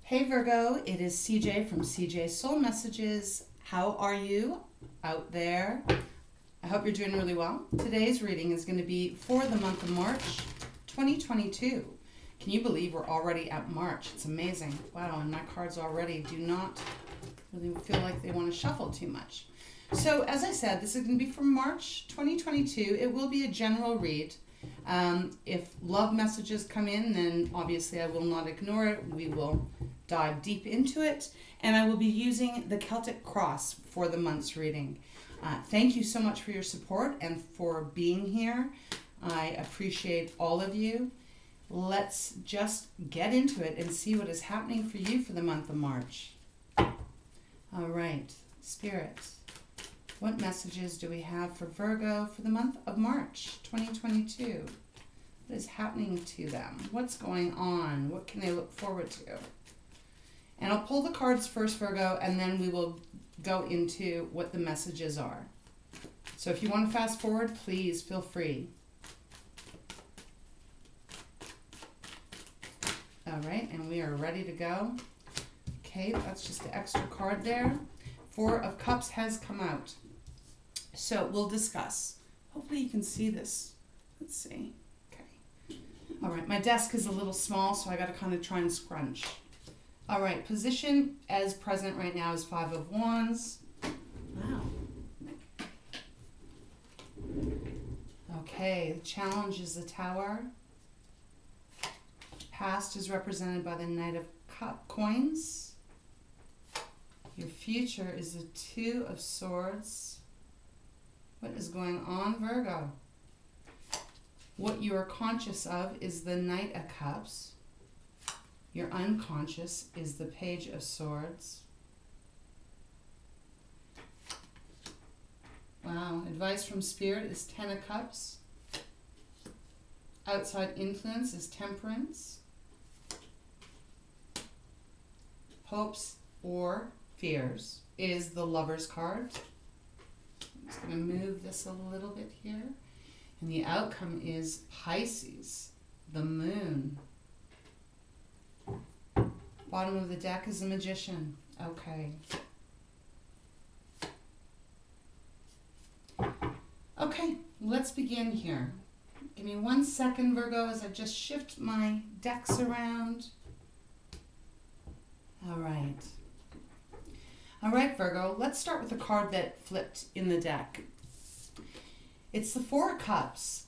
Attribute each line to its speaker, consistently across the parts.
Speaker 1: Hey Virgo, it is CJ from CJ Soul Messages. How are you out there? I hope you're doing really well. Today's reading is going to be for the month of March 2022. Can you believe we're already at March? It's amazing. Wow, and my cards already do not really feel like they want to shuffle too much. So as I said, this is going to be for March 2022. It will be a general read. If love messages come in, then obviously I will not ignore it. We will dive deep into it, and I will be using the Celtic Cross for the month's reading. Thank you so much for your support and for being here. I appreciate all of you. Let's just get into it and see what is happening for you for the month of March. All right, Spirit, what messages do we have for Virgo for the month of March 2022? What is happening to them? What's going on? What can they look forward to? And I'll pull the cards first, Virgo, and then we will go into what the messages are. So if you want to fast forward, please feel free. All right, and we are ready to go. Okay, that's just the extra card there. 4 of Cups has come out. So we'll discuss. Hopefully you can see this. Let's see. Okay. All right, my desk is a little small, so I got to kind of try and scrunch. All right, position as present right now is 5 of Wands. Wow. Okay, the challenge is the Tower. Past is represented by the Knight of Coins. Your future is the 2 of Swords. What is going on, Virgo? What you are conscious of is the Knight of Cups. Your unconscious is the Page of Swords. Wow. Advice from Spirit is 10 of Cups. Outside influence is Temperance. Hopes or fears is the Lover's card. I'm just going to move this a little bit here. And the outcome is Pisces, the Moon. Bottom of the deck is the Magician. Okay. Okay, let's begin here. Give me 1 second, Virgo, as I just shift my decks around. All right. All right, Virgo, let's start with the card that flipped in the deck. It's the 4 of Cups.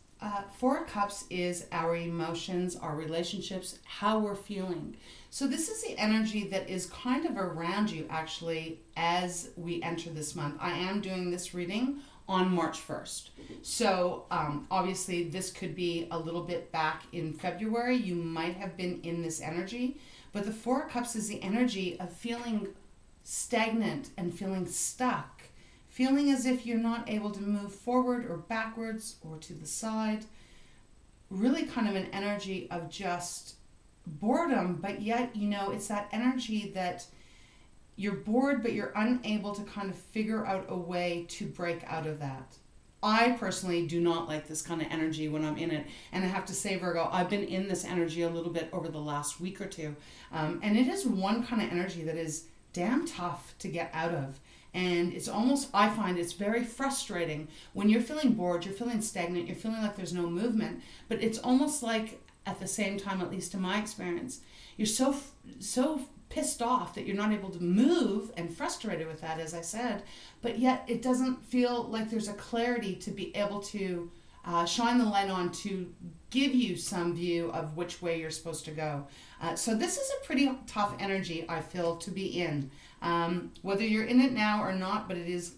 Speaker 1: 4 of Cups is our emotions, our relationships, how we're feeling. So this is the energy that is kind of around you, actually, as we enter this month. I am doing this reading on March 1st. So obviously this could be a little bit back in February. You might have been in this energy. But the 4 of Cups is the energy of feeling stagnant and feeling stuck. Feeling as if you're not able to move forward or backwards or to the side. Really kind of an energy of just boredom, but yet, you know, it's that energy that you're bored, but you're unable to kind of figure out a way to break out of that. I personally do not like this kind of energy when I'm in it. And I have to say, Virgo, I've been in this energy a little bit over the last week or two. And it is one kind of energy that is damn tough to get out of. And it's almost, I find it's very frustrating when you're feeling bored, you're feeling stagnant, you're feeling like there's no movement, but it's almost like at the same time, at least in my experience, you're so pissed off that you're not able to move and frustrated with that, as I said, but yet it doesn't feel like there's a clarity to be able to shine the light on to give you some view of which way you're supposed to go. So this is a pretty tough energy, I feel, to be in. Whether you're in it now or not, but it is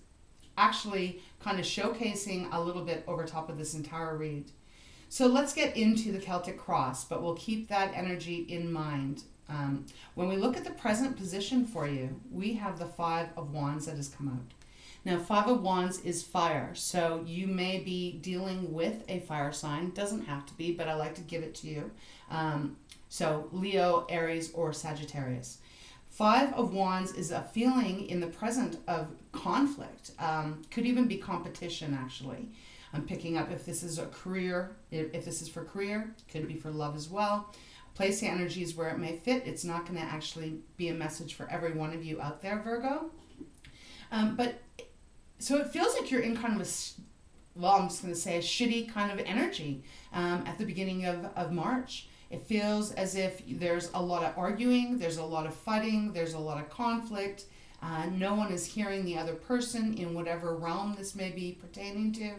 Speaker 1: actually kind of showcasing a little bit over top of this entire read. So let's get into the Celtic Cross, but we'll keep that energy in mind. When we look at the present position for you, we have the 5 of Wands that has come out. Now, 5 of Wands is fire, so you may be dealing with a fire sign. Doesn't have to be, but I like to give it to you. So Leo, Aries, or Sagittarius. 5 of Wands is a feeling in the present of conflict. Could even be competition, actually. I'm picking up if this is a career, if this is for career, could be for love as well. place the energies where it may fit. It's not going to actually be a message for every one of you out there, Virgo. So it feels like you're in kind of I'm just going to say a shitty kind of energy at the beginning of March. It feels as if there's a lot of arguing, there's a lot of fighting, there's a lot of conflict. No one is hearing the other person in whatever realm this may be pertaining to.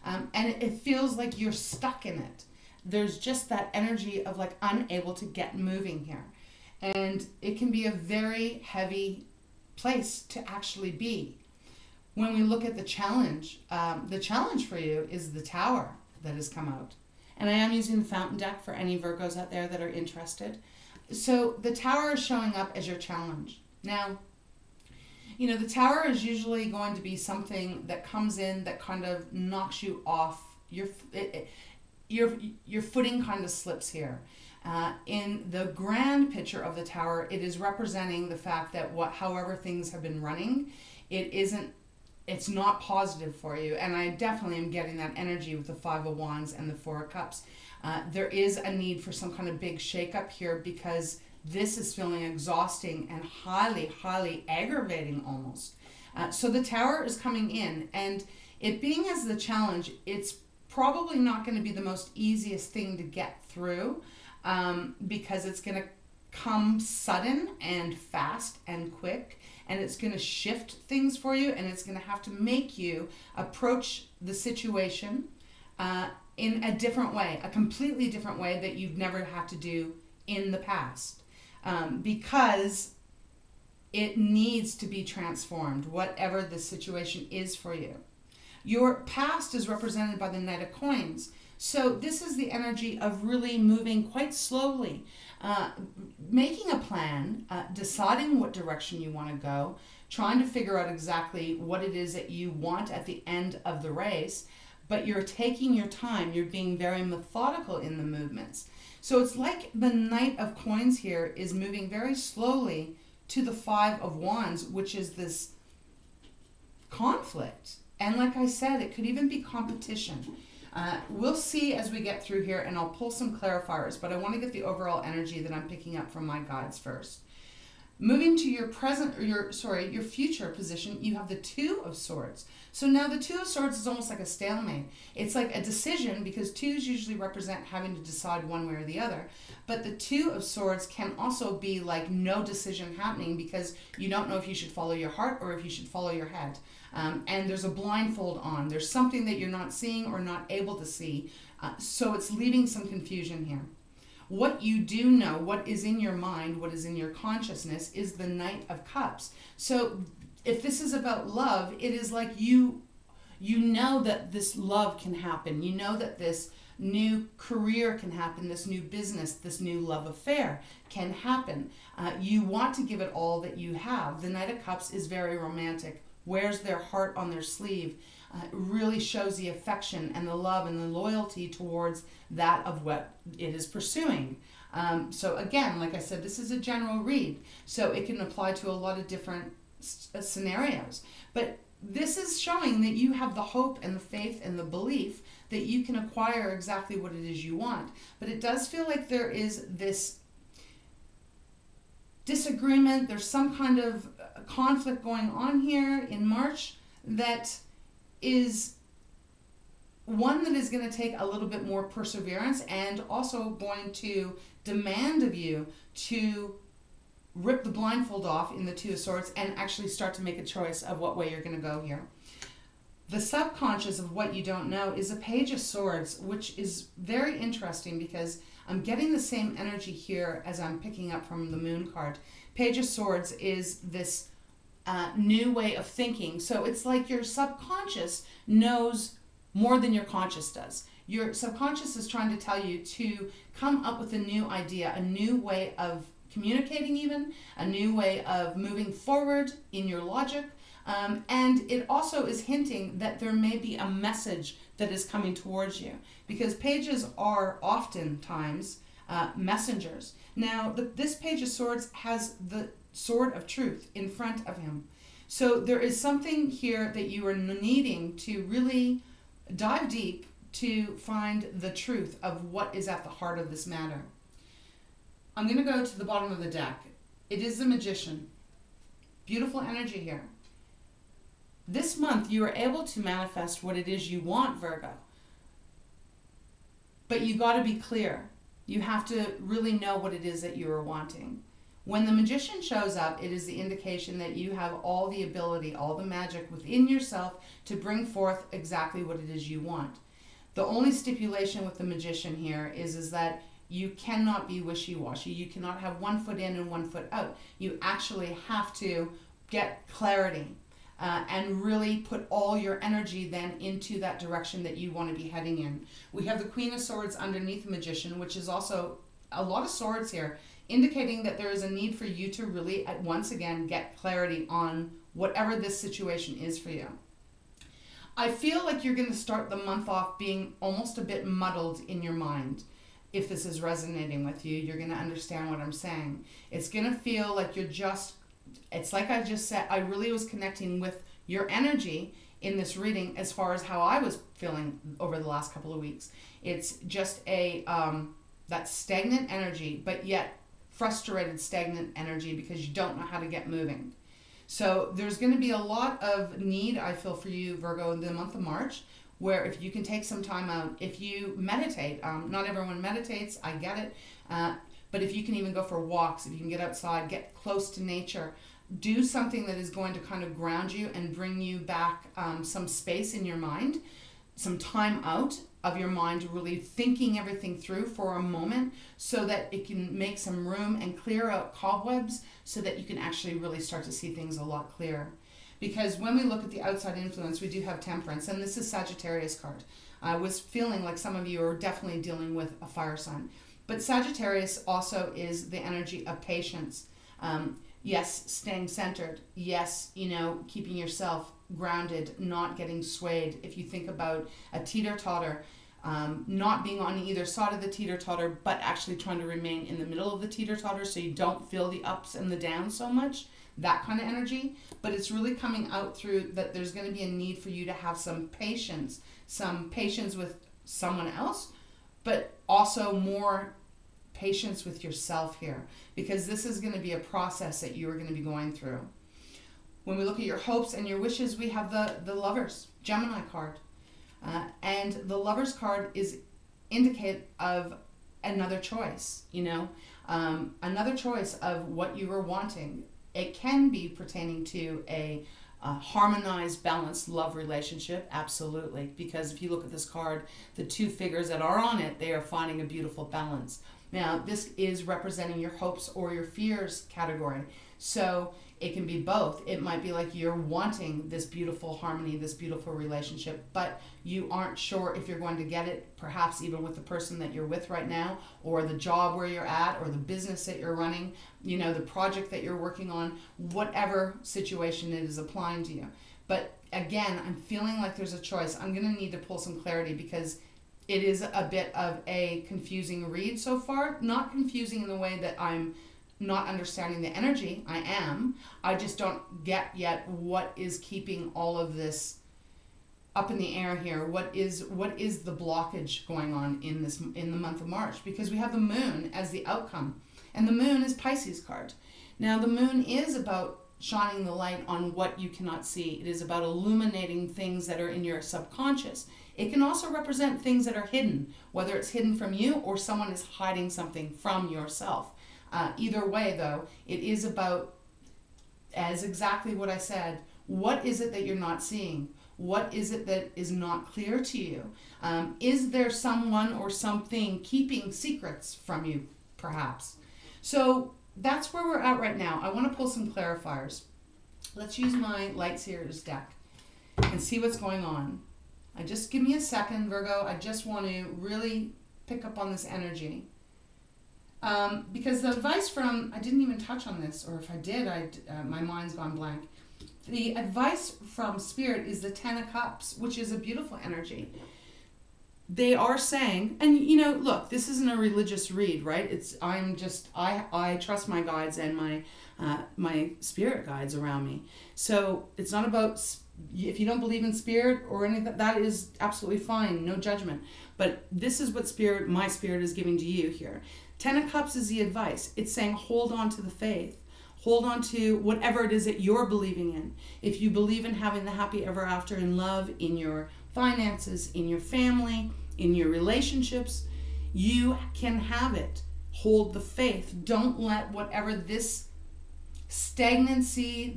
Speaker 1: And it feels like you're stuck in it. There's just that energy of like unable to get moving here. And it can be a very heavy place to actually be. When we look at the challenge for you is the Tower that has come out. And I am using the Fountain deck for any Virgos out there that are interested. So the Tower is showing up as your challenge. Now, you know, the Tower is usually going to be something that comes in that kind of knocks you off. Your footing kind of slips here. In the grand picture of the Tower, it is representing the fact that however things have been running, it's not positive for you. And I definitely am getting that energy with the Five of Wands and the Four of Cups. There is a need for some kind of big shakeup here because this is feeling exhausting and highly, highly aggravating almost. So the Tower is coming in, and it being as the challenge, it's probably not going to be the most easiest thing to get through because it's going to come sudden and fast and quick, and it's going to shift things for you, and it's going to have to make you approach the situation in a different way, a completely different way that you've never had to do in the past. Because it needs to be transformed, whatever the situation is for you. Your past is represented by the Knight of Coins. So this is the energy of really moving quite slowly, making a plan, deciding what direction you want to go, trying to figure out exactly what it is that you want at the end of the race, but you're taking your time. You're being very methodical in the movements. So it's like the Knight of Coins here is moving very slowly to the Five of Wands, which is this conflict. And like I said, it could even be competition. We'll see as we get through here, and I'll pull some clarifiers, but I want to get the overall energy that I'm picking up from my guides first. Moving to your your future position, you have the Two of Swords. So now the Two of Swords is almost like a stalemate. It's like a decision, because twos usually represent having to decide one way or the other. But the Two of Swords can also be like no decision happening because you don't know if you should follow your heart or if you should follow your head. And there's a blindfold on. There's something that you're not seeing or not able to see. So it's leaving some confusion here. What you do know, what is in your mind, what is in your consciousness, is the Knight of Cups. So if this is about love, it is like you know that this love can happen. You know that this new career can happen, this new business, this new love affair can happen. You want to give it all that you have. The Knight of Cups is very romantic, wears their heart on their sleeve, really shows the affection and the love and the loyalty towards that of what it is pursuing. So again, like I said, this is a general read, so it can apply to a lot of different scenarios. But this is showing that you have the hope and the faith and the belief that you can acquire exactly what it is you want. But it does feel like there is this disagreement, there's some kind of conflict going on here in March that is one that is going to take a little bit more perseverance and also going to demand of you to rip the blindfold off in the Two of Swords and actually start to make a choice of what way you're going to go here. The subconscious of what you don't know is a Page of Swords, which is very interesting because I'm getting the same energy here as I'm picking up from the Moon card. Page of Swords is this new way of thinking. So it's like your subconscious knows more than your conscious does. Your subconscious is trying to tell you to come up with a new idea, a new way of communicating even, a new way of moving forward in your logic. And it also is hinting that there may be a message that is coming towards you, because pages are oftentimes messengers. Now, this Page of Swords has the Sword of Truth in front of him. So there is something here that you are needing to really dive deep to find the truth of what is at the heart of this matter. I'm going to go to the bottom of the deck. It is the Magician. Beautiful energy here. This month, you are able to manifest what it is you want, Virgo. But you got to be clear. You have to really know what it is that you are wanting. When the Magician shows up, it is the indication that you have all the ability, all the magic within yourself to bring forth exactly what it is you want. The only stipulation with the Magician here is that you cannot be wishy-washy. You cannot have one foot in and one foot out. You actually have to get clarity and really put all your energy then into that direction that you want to be heading in. We have the Queen of Swords underneath the Magician, which is also a lot of swords here, indicating that there is a need for you to really, once again, get clarity on whatever this situation is for you. I feel like you're going to start the month off being almost a bit muddled in your mind. If this is resonating with you, you're going to understand what I'm saying. It's going to feel like you're just, it's like I just said, I really was connecting with your energy in this reading as far as how I was feeling over the last couple of weeks. It's just a, that stagnant energy, but yet frustrated stagnant energy because you don't know how to get moving. So there's going to be a lot of need, I feel, for you, Virgo, in the month of March, where if you can take some time out, if you meditate, not everyone meditates, I get it, but if you can even go for walks, if you can get outside, get close to nature, do something that is going to kind of ground you and bring you back some space in your mind, some time out of your mind, really thinking everything through for a moment so that it can make some room and clear out cobwebs so that you can actually really start to see things a lot clearer. Because when we look at the outside influence, we do have Temperance, and this is Sagittarius card. I was feeling like some of you are definitely dealing with a fire sign. But Sagittarius also is the energy of patience. Yes, staying centered. Yes, keeping yourself grounded, not getting swayed. If you think about a teeter-totter, not being on either side of the teeter-totter, but actually trying to remain in the middle of the teeter-totter so you don't feel the ups and the downs so much, that kind of energy. But it's really coming out through that there's going to be a need for you to have some patience with someone else, but also more patience with yourself here, because this is going to be a process that you are going to be going through. When we look at your hopes and your wishes, we have the Lovers, Gemini card. And the Lovers card is indicate of another choice, another choice of what you are wanting. It can be pertaining to a harmonized, balanced love relationship, absolutely. Because if you look at this card, the two figures that are on it, they are finding a beautiful balance. Now, this is representing your hopes or your fears category. So it can be both. It might be like you're wanting this beautiful harmony, this beautiful relationship, but you aren't sure if you're going to get it, perhaps even with the person that you're with right now, or the job where you're at, or the business that you're running, the project that you're working on, whatever situation it is applying to you. But again, I'm feeling like there's a choice. I'm going to need to pull some clarity because it is a bit of a confusing read so far. Not confusing in the way that I'm not understanding the energy. I just don't get yet what is keeping all of this up in the air here. What is the blockage going on in the month of March? Because we have the Moon as the outcome, and the Moon is Pisces card. Now the Moon is about shining the light on what you cannot see. It is about illuminating things that are in your subconscious. It can also represent things that are hidden, whether it's hidden from you or someone is hiding something from yourself. Either way, though, it is about, as exactly what I said, what is it that you're not seeing? What is it that is not clear to you? Is there someone or something keeping secrets from you, perhaps? So that's where we're at right now. I want to pull some clarifiers. Let's use my Light Seers deck and see what's going on. Just give me a second, Virgo. I just want to really pick up on this energy. Because the advice from, I didn't even touch on this, or if I did, my mind's gone blank. The advice from Spirit is the 10 of Cups, which is a beautiful energy. They are saying, and look, this isn't a religious read, right? I trust my guides and my spirit guides around me. So it's not about, if you don't believe in spirit or anything, that is absolutely fine, no judgment. But this is what my spirit is giving to you here. Ten of Cups is the advice. It's saying hold on to the faith. Hold on to whatever it is that you're believing in. If you believe in having the happy ever after in love, in your finances, in your family, in your relationships, you can have it. Hold the faith. Don't let whatever this stagnancy,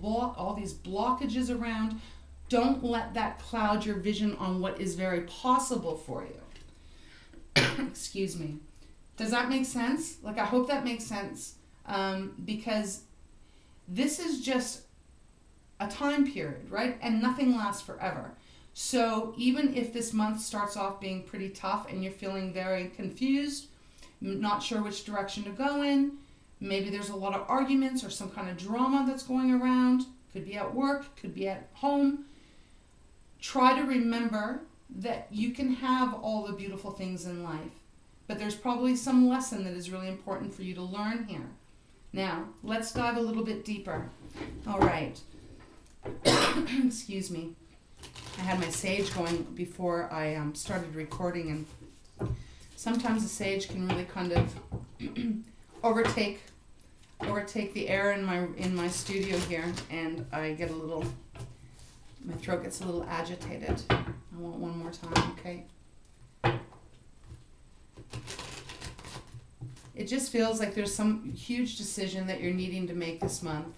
Speaker 1: all these blockages around, don't let that cloud your vision on what is very possible for you. Excuse me. Does that make sense? Like, I hope that makes sense, because this is just a time period, right? And nothing lasts forever. So even if this month starts off being pretty tough and you're feeling very confused, not sure which direction to go in, maybe there's a lot of arguments or some kind of drama that's going around, could be at work, could be at home, try to remember that you can have all the beautiful things in life, but there's probably some lesson that is really important for you to learn here. Now, let's dive a little bit deeper. All right. Excuse me. I had my sage going before I started recording, and sometimes the sage can really kind of overtake the air in my studio here, and I get my throat gets a little agitated. I want one more time, okay? It just feels like there's some huge decision that you're needing to make this month.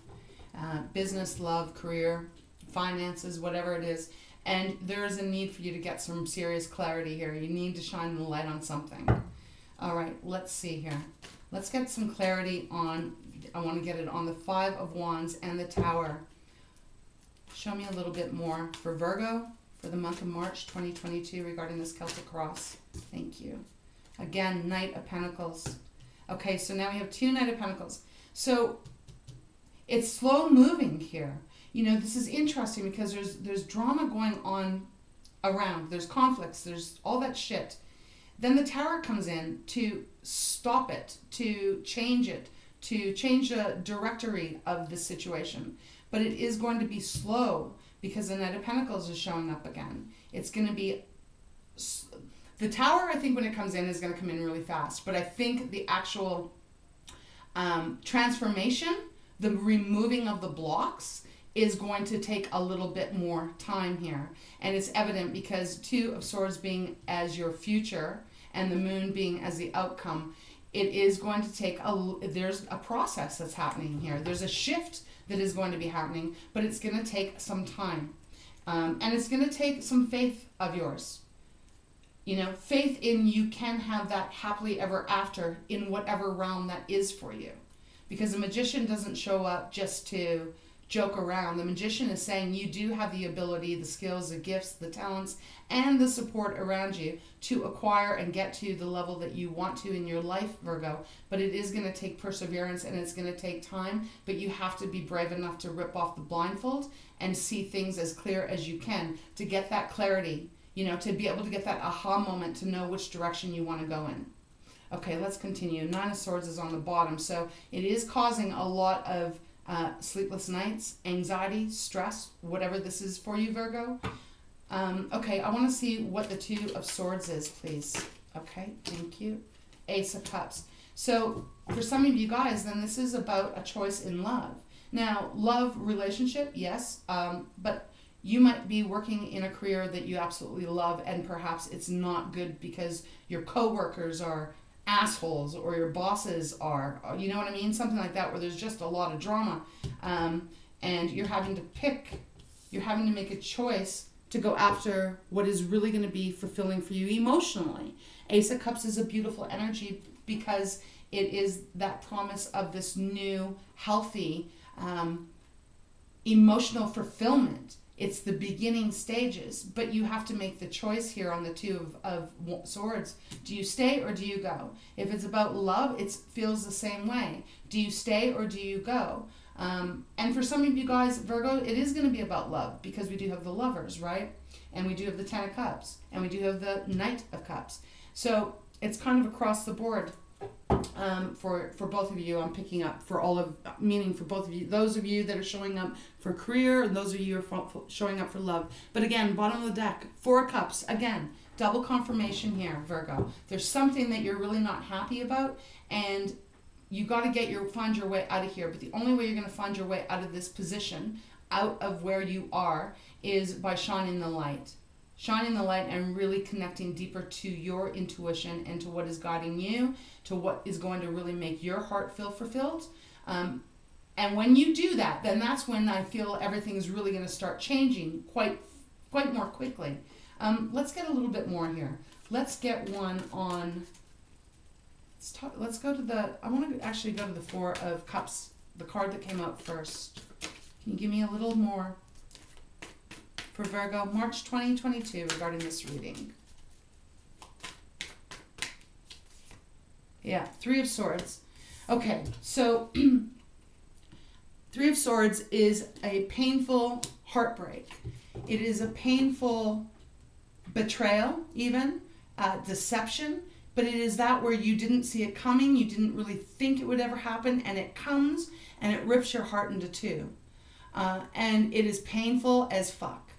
Speaker 1: Business, love, career, finances, whatever it is. And there is a need for you to get some serious clarity here. You need to shine the light on something. All right, let's see here. Let's get some clarity on, I want to get it on the Five of Wands and the Tower. Show me a little bit more for Virgo for the month of March 2022 regarding this Celtic cross. Thank you. Again, Knight of Pentacles. Okay, so now we have two Knight of Pentacles. So it's slow moving here. You know, this is interesting because there's drama going on around. There's conflicts. There's all that shit. Then the Tower comes in to stop it, to change the directory of the situation. But it is going to be slow because the Knight of Pentacles is showing up again. It's going to be... The Tower, I think, when it comes in, is going to come in really fast. But I think the actual transformation, the removing of the blocks, is going to take a little bit more time here. And it's evident because Two of Swords being as your future and the Moon being as the outcome, it is going to take there's a process that's happening here. There's a shift that is going to be happening, but it's going to take some time. And it's going to take some faith of yours. You know, faith in you can have that happily ever after in whatever realm that is for you. Because the Magician doesn't show up just to joke around. The Magician is saying you do have the ability, the skills, the gifts, the talents, and the support around you to acquire and get to the level that you want to in your life, Virgo. But it is going to take perseverance and it's going to take time, but you have to be brave enough to rip off the blindfold and see things as clear as you can to get that clarity, you know, to be able to get that aha moment to know which direction you want to go in. Okay, let's continue. Nine of Swords is on the bottom, so it is causing a lot of sleepless nights, anxiety, stress, whatever this is for you, Virgo. Okay, I want to see what the Two of Swords is, please. Okay, thank you. Ace of Cups. So for some of you guys, then this is about a choice in love. Now, love, relationship, yes, but you might be working in a career that you absolutely love and perhaps it's not good because your coworkers are assholes or your bosses are, you know what I mean? Something like that where there's just a lot of drama. And you're having to make a choice to go after what is really going to be fulfilling for you emotionally. Ace of Cups is a beautiful energy because it is that promise of this new, healthy, emotional fulfillment. It's the beginning stages, but you have to make the choice here on the Two of Swords. Do you stay or do you go? If it's about love, it feels the same way. Do you stay or do you go? And for some of you guys, Virgo, it is going to be about love because we do have the Lovers, right? And we do have the Ten of Cups, and we do have the Knight of Cups. So it's kind of across the board. For both of you, I'm picking up for all of, meaning for both of you, those of you that are showing up for career and those of you who are showing up for love. But again, bottom of the deck, Four of Cups, again, double confirmation here, Virgo. There's something that you're really not happy about, and you got to find your way out of here. But the only way you're going to find your way out of this position, out of where you are, is by shining the light. Shining the light and really connecting deeper to your intuition and to what is guiding you, to what is going to really make your heart feel fulfilled. And when you do that, then that's when I feel everything's really going to start changing quite more quickly. Let's get a little bit more here. Let's get one on... Let's go to the... I want to actually go to the Four of Cups, the card that came out first. Can you give me a little more for Virgo, March 2022, regarding this reading? Yeah, Three of Swords. Okay, so... Three of Swords is a painful heartbreak. It is a painful betrayal, even, deception, but it is that where you didn't see it coming, you didn't really think it would ever happen, and it comes and it rips your heart into two. And it is painful as fuck.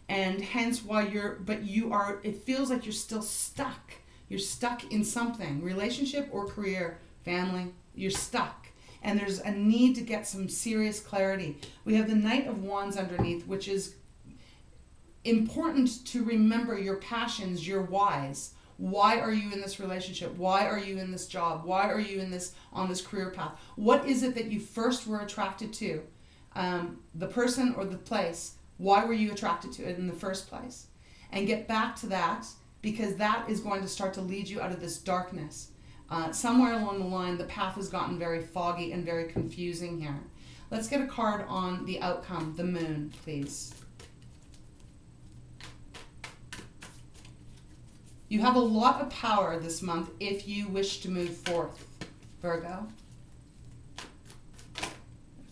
Speaker 1: And hence why it feels like you're still stuck. You're stuck in something, relationship or career, family, you're stuck. And there's a need to get some serious clarity. We have the Knight of Wands underneath, which is important to remember your passions, your whys. Why are you in this relationship? Why are you in this job? Why are you on this career path? What is it that you first were attracted to? The person or the place? Why were you attracted to it in the first place? And get back to that, because that is going to start to lead you out of this darkness. Somewhere along the line, the path has gotten very foggy and very confusing here. Let's get a card on the outcome, the Moon, please. You have a lot of power this month if you wish to move forth, Virgo.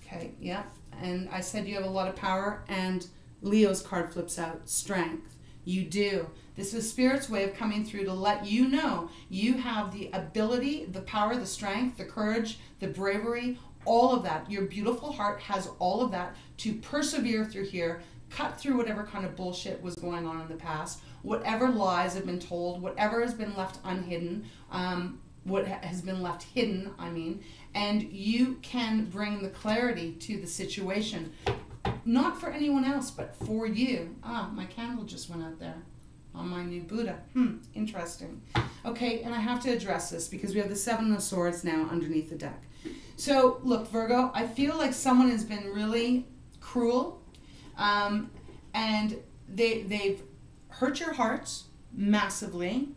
Speaker 1: Okay, yeah. And I said you have a lot of power, and Leo's card flips out, Strength. You do. This is Spirit's way of coming through to let you know you have the ability, the power, the strength, the courage, the bravery, all of that. Your beautiful heart has all of that to persevere through here, cut through whatever kind of bullshit was going on in the past, whatever lies have been told, whatever has been left unhidden, what has been left hidden, and you can bring the clarity to the situation. Not for anyone else, but for you. My candle just went out there on my new Buddha. Interesting. Okay, and I have to address this because we have the Seven of Swords now underneath the deck. So, look, Virgo, I feel like someone has been really cruel, and they've hurt your heart massively,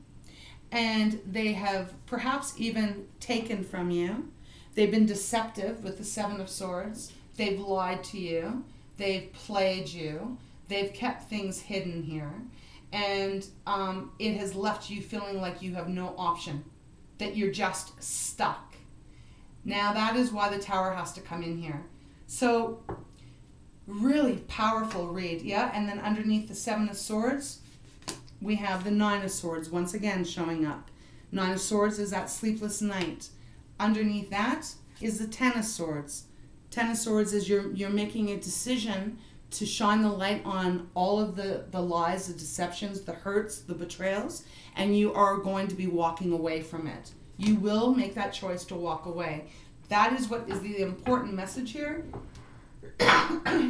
Speaker 1: and they have perhaps even taken from you. They've been deceptive with the Seven of Swords. They've lied to you. They've played you. They've kept things hidden here. And it has left you feeling like you have no option, that you're just stuck. Now that is why the Tower has to come in here. So really powerful read, yeah? And then underneath the Seven of Swords, we have the Nine of Swords once again showing up. Nine of Swords is that sleepless night. Underneath that is the Ten of Swords. Ten of Swords is you're making a decision to shine the light on all of the lies, the deceptions, the hurts, the betrayals, and you are going to be walking away from it. You will make that choice to walk away. That is what is the important message here.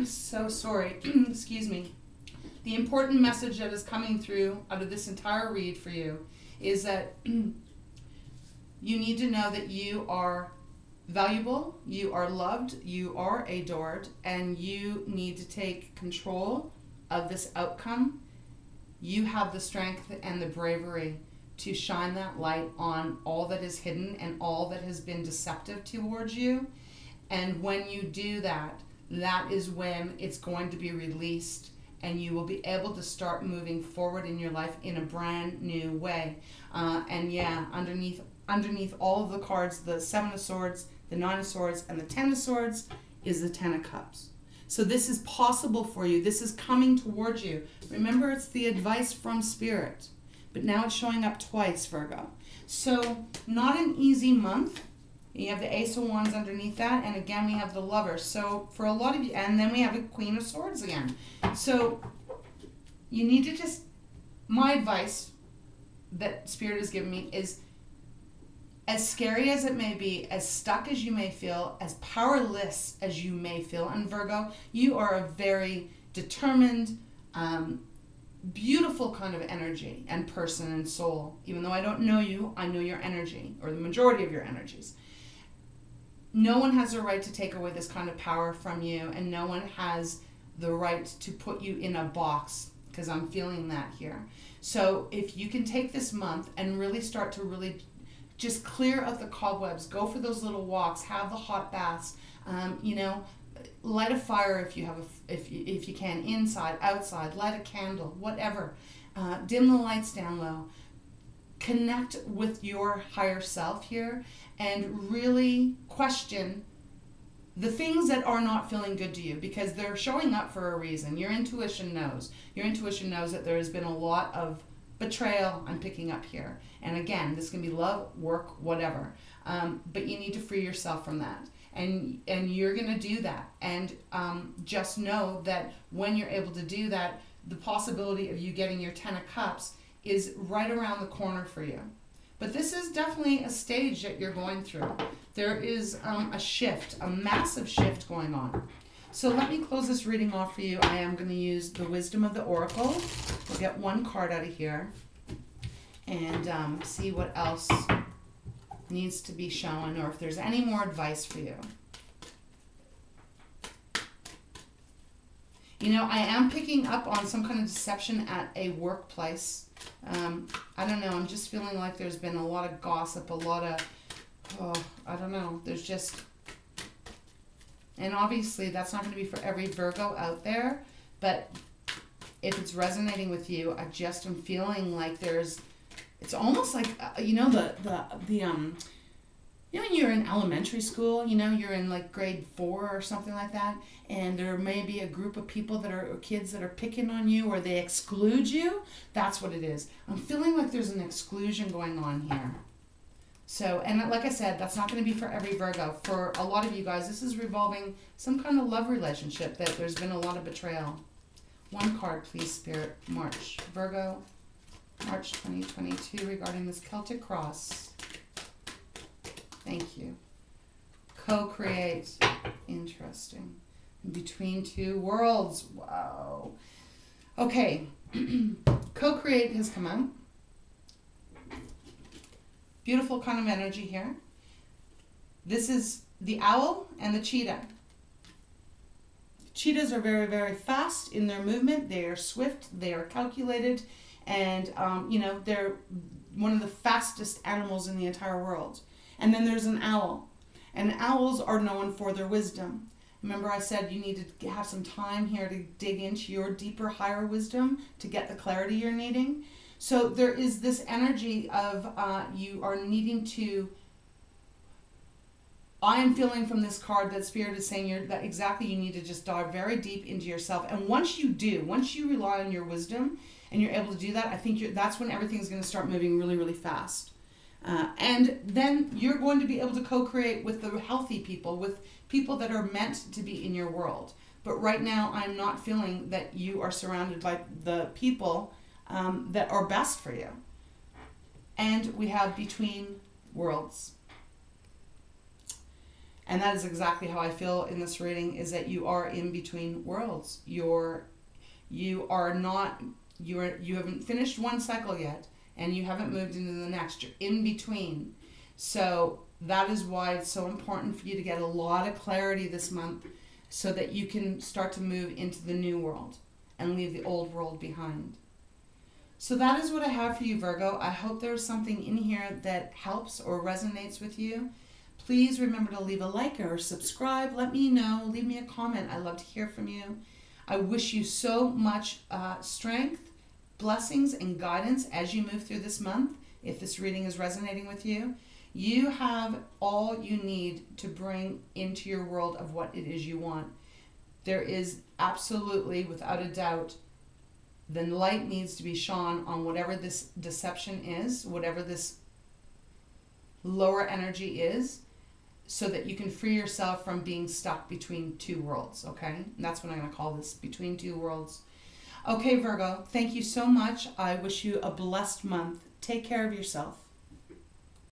Speaker 1: So sorry, excuse me. The important message that is coming through out of this entire read for you is that you need to know that you are valuable, you are loved, you are adored, and you need to take control of this outcome. You have the strength and the bravery to shine that light on all that is hidden and all that has been deceptive towards you. And when you do that, that is when it's going to be released, and you will be able to start moving forward in your life in a brand new way. And yeah, underneath all of the cards, the Seven of Swords, the Nine of Swords, and the Ten of Swords is the Ten of Cups. So this is possible for you. This is coming towards you. Remember, it's the advice from Spirit, but now it's showing up twice, Virgo. So not an easy month. You have the Ace of Wands underneath that, and again we have the Lover. So for a lot of you, and then we have a Queen of Swords again. So you need to just, my advice that Spirit has given me is, as scary as it may be, as stuck as you may feel, as powerless as you may feel, and Virgo, you are a very determined, beautiful kind of energy and person and soul. Even though I don't know you, I know your energy, or the majority of your energies. No one has the right to take away this kind of power from you, and no one has the right to put you in a box, because I'm feeling that here. So if you can take this month and really start to really just clear out the cobwebs, go for those little walks, have the hot baths, you know, light a fire if you have if you can, inside, outside, light a candle, whatever. Dim the lights down low. Connect with your higher self here and really question the things that are not feeling good to you, because they're showing up for a reason. Your intuition knows. Your intuition knows that there has been a lot of betrayal I'm picking up here. And again, this can be love, work, whatever. But you need to free yourself from that. And you're going to do that. And just know that when you're able to do that, the possibility of you getting your 10 of Cups is right around the corner for you. But this is definitely a stage that you're going through. There is a shift, a massive shift going on. So let me close this reading off for you. I am going to use the Wisdom of the Oracle. We'll get one card out of here and see what else needs to be shown, or if there's any more advice for you. You know, I am picking up on some kind of deception at a workplace. I don't know, I'm just feeling like there's been a lot of gossip, a lot of, I don't know, there's just, and obviously that's not going to be for every Virgo out there, but if it's resonating with you, I just am feeling like there's, it's almost like, you know, you know, when you're in elementary school, you know, you're in like grade 4 or something like that, and there may be a group of people that are, or kids that are picking on you, or they exclude you. That's what it is. I'm feeling like there's an exclusion going on here. So, and like I said, that's not going to be for every Virgo. For a lot of you guys, this is revolving some kind of love relationship that there's been a lot of betrayal. One card, please, Spirit. March. Virgo, March 2022, regarding this Celtic cross. Thank you. Co-create. Interesting. Between two worlds. Wow. Okay. Co-create has come out. Beautiful kind of energy here. This is the owl and the cheetah. Cheetahs are very, very fast in their movement. They are swift. They are calculated. And, you know, they're one of the fastest animals in the entire world. And then there's an owl. And owls are known for their wisdom. Remember I said you need to have some time here to dig into your deeper, higher wisdom to get the clarity you're needing. So there is this energy of you are needing to, I am feeling from this card that Spirit is saying that exactly you need to just dive very deep into yourself. And once you do, once you rely on your wisdom and you're able to do that, I think that's when everything's going to start moving really, really fast. And then you're going to be able to co-create with the healthy people, with people that are meant to be in your world. But right now, I'm not feeling that you are surrounded by the people that are best for you. And we have between worlds. And that is exactly how I feel in this reading, is that you are in between worlds. You haven't finished one cycle yet. And you haven't moved into the next. You're in between. So that is why it's so important for you to get a lot of clarity this month so that you can start to move into the new world and leave the old world behind. So that is what I have for you, Virgo. I hope there's something in here that helps or resonates with you. Please remember to leave a like or subscribe. Let me know. Leave me a comment. I love to hear from you. I wish you so much strength, blessings, and guidance as you move through this month. If this reading is resonating with you, you have all you need to bring into your world of what it is you want. There is absolutely, without a doubt, the light needs to be shone on whatever this deception is, whatever this lower energy is, so that you can free yourself from being stuck between two worlds, okay? And that's what I'm going to call this, between two worlds. Okay, Virgo, thank you so much. I wish you a blessed month, take care of yourself.